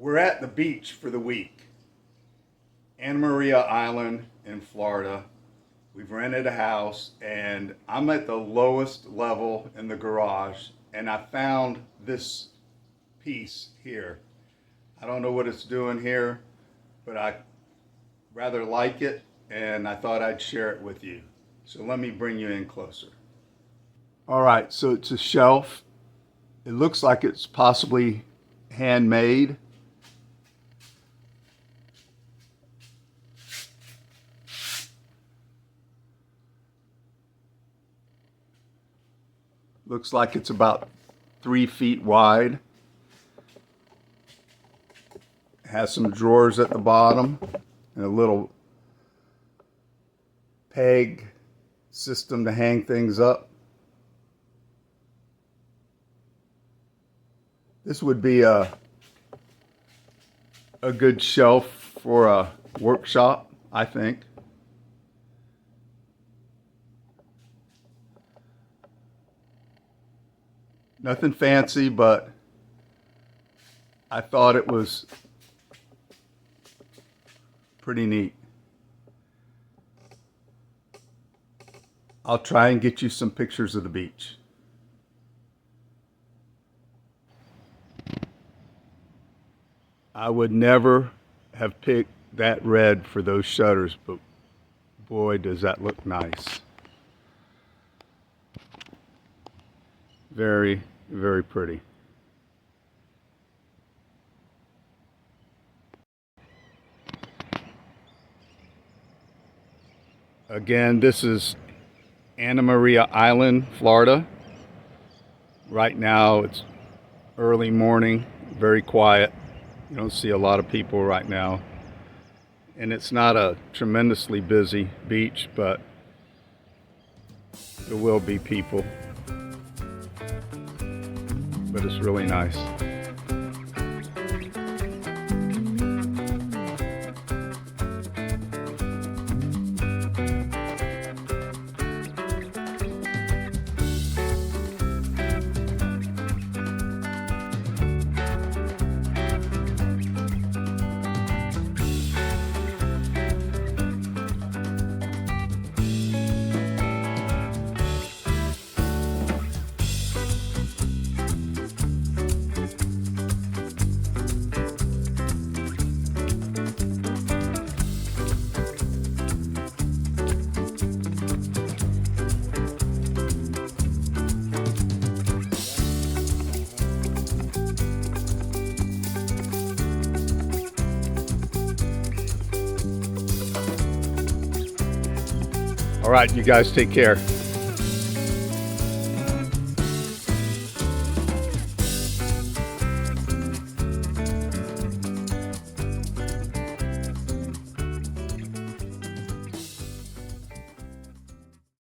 We're at the beach for the week. Anna Maria Island in Florida. We've rented a house and I'm at the lowest level in the garage and I found this piece here. I don't know what it's doing here, but I rather like it and I thought I'd share it with you. So let me bring you in closer. All right, so it's a shelf. It looks like it's possibly handmade. Looks like it's about 3 feet wide. It has some drawers at the bottom and a little peg system to hang things up. This would be a good shelf for a workshop, I think. Nothing fancy, but I thought it was pretty neat. I'll try and get you some pictures of the beach. I would never have picked that red for those shutters, but boy, does that look nice. Very, very pretty. Again, this is Anna Maria Island, Florida. Right now it's early morning, very quiet. You don't see a lot of people right now. And it's not a tremendously busy beach, but there will be people. But it's really nice. All right, you guys take care.